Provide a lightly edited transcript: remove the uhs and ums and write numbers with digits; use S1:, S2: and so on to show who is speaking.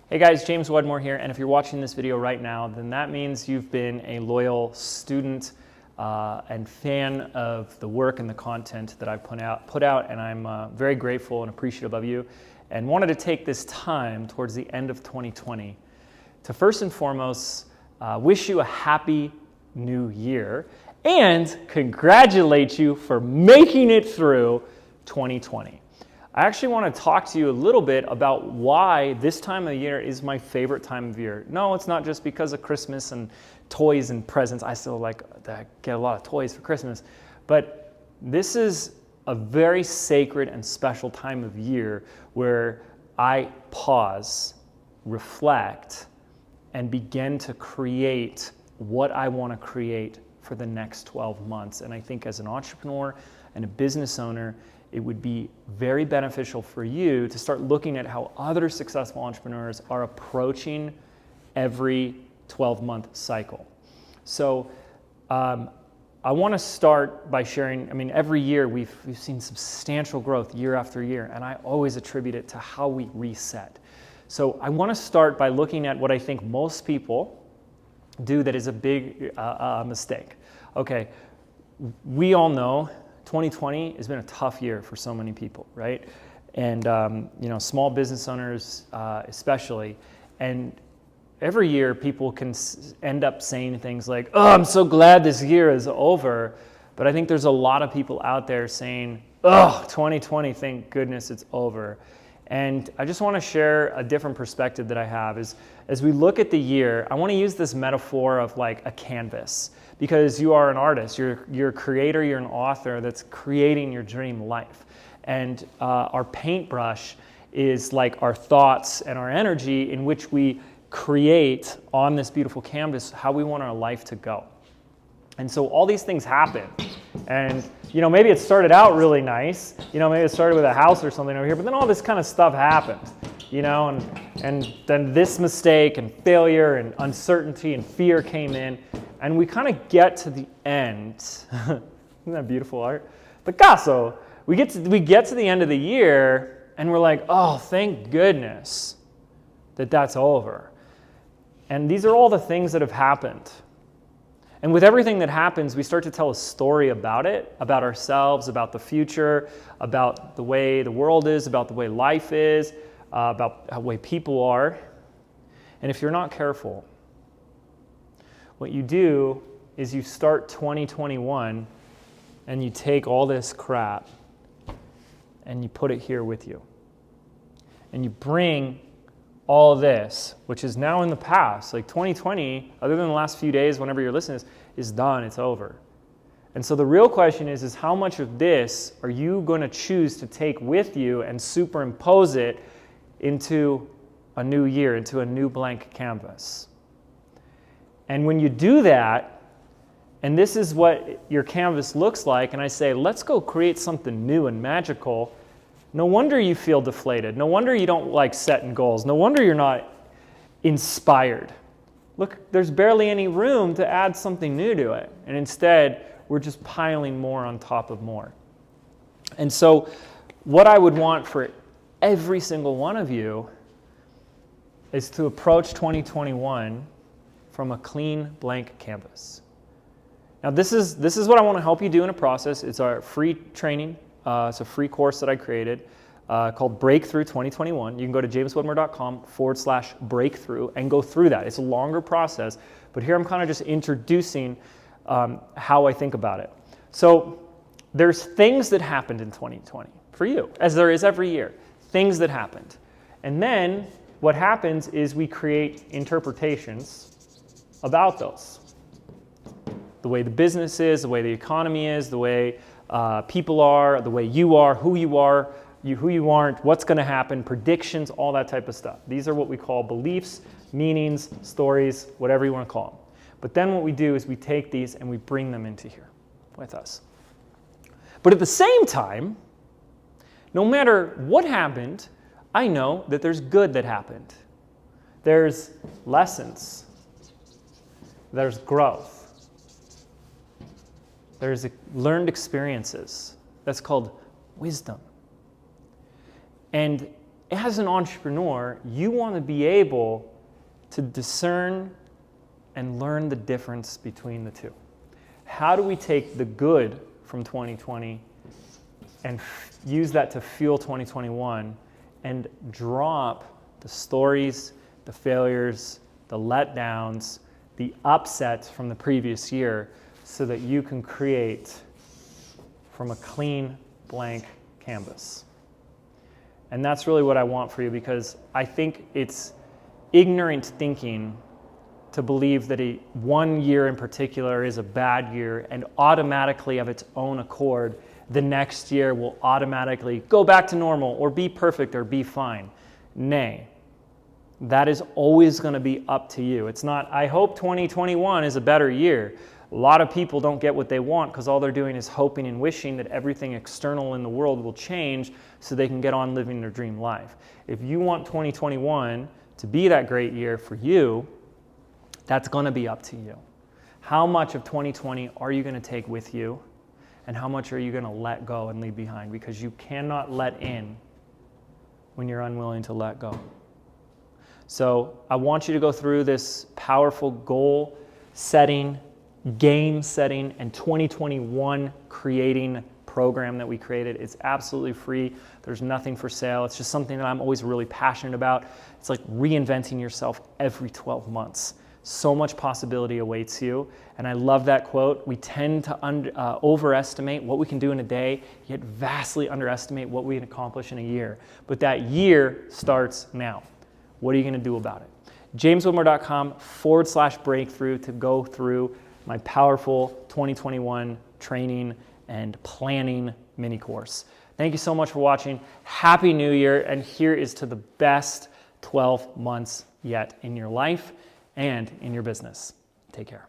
S1: Hey guys, James Wedmore here, and if you're watching this video right now, then that means you've been a loyal student and fan of the work and the content that I've put out, and I'm very grateful and appreciative of you, and wanted to take this time towards the end of 2020 to first and foremost wish you a happy new year and congratulate you for making it through 2020. I actually want to talk to you a little bit about why this time of year is my favorite time of year. No, it's not just because of Christmas and toys and presents. I still get a lot of toys for Christmas. But this is a very sacred and special time of year where I pause, reflect, and begin to create what I want to create for the next 12 months. And I think as an entrepreneur and a business owner, it would be very beneficial for you to start looking at how other successful entrepreneurs are approaching every 12-month cycle. So I want to start by sharing, every year we've seen substantial growth year after year, and I always attribute it to how we reset. So I want to start by looking at what I think most people do that is a big mistake. Okay, we all know 2020 has been a tough year for so many people, right? And small business owners especially. And every year people can end up saying things like, "Oh, I'm so glad this year is over." But I think there's a lot of people out there saying, "Oh, 2020, thank goodness it's over." And I just want to share a different perspective that I have is, as we look at the year, I want to use this metaphor of like a canvas, because you are an artist, you're a creator, you're an author that's creating your dream life. And our paintbrush is like our thoughts and our energy in which we create on this beautiful canvas how we want our life to go. And so all these things happen. And maybe it started out really nice. Maybe it started with a house or something over here, but then all this kind of stuff happened. And then this mistake and failure and uncertainty and fear came in. And we kind of get to the end. Isn't that beautiful art? Picasso. We get to the end of the year and we're like, "Oh, thank goodness that that's over." And these are all the things that have happened. And with everything that happens, we start to tell a story about it, about ourselves, about the future, about the way the world is, about the way life is, about the way people are. And if you're not careful, what you do is you start 2021 and you take all this crap and you put it here with you. And you bring all of this, which is now in the past, like 2020, other than the last few days, whenever you're listening to this, is done, it's over. And so the real question is how much of this are you going to choose to take with you and superimpose it into a new year, into a new blank canvas? And when you do that, and this is what your canvas looks like, and I say, let's go create something new and magical, no wonder you feel deflated. No wonder you don't like setting goals. No wonder you're not inspired. Look, there's barely any room to add something new to it. And instead, we're just piling more on top of more. And so what I would want for every single one of you is to approach 2021 from a clean blank canvas. Now this is what I want to help you do in a process. It's our free training. It's a free course that I created called Breakthrough 2021. You can go to jameswedmore.com/breakthrough and go through that. It's a longer process, but here I'm kind of just introducing how I think about it. So there's things that happened in 2020 for you, as there is every year, things that happened. And then what happens is we create interpretations about those. The way the business is, the way the economy is, the way people are, the way you are, who you aren't, what's going to happen, predictions, all that type of stuff. These are what we call beliefs, meanings, stories, whatever you want to call them. But then what we do is we take these and we bring them into here with us. But at the same time, no matter what happened, I know that there's good that happened. There's lessons. There's growth. There's learned experiences. That's called wisdom. And as an entrepreneur, you want to be able to discern and learn the difference between the two. How do we take the good from 2020 and use that to fuel 2021 and drop the stories, the failures, the letdowns, the upsets from the previous year so that you can create from a clean, blank canvas? And that's really what I want for you, because I think it's ignorant thinking to believe that one year in particular is a bad year and automatically of its own accord, the next year will automatically go back to normal or be perfect or be fine. Nay, that is always going to be up to you. It's not, I hope 2021 is a better year. A lot of people don't get what they want because all they're doing is hoping and wishing that everything external in the world will change so they can get on living their dream life. If you want 2021 to be that great year for you, that's going to be up to you. How much of 2020 are you going to take with you, and how much are you going to let go and leave behind? Because you cannot let in when you're unwilling to let go. So I want you to go through this powerful goal setting, game setting, and 2021 creating program that we created. It's absolutely free. There's nothing for sale. It's just something that I'm always really passionate about. It's like reinventing yourself every 12 months. So much possibility awaits you. And I love that quote. We tend to overestimate what we can do in a day, yet vastly underestimate what we can accomplish in a year. But that year starts now. What are you going to do about it? jameswhitmore.com/breakthrough to go through my powerful 2021 training and planning mini course. Thank you so much for watching. Happy New Year. And here is to the best 12 months yet in your life and in your business. Take care.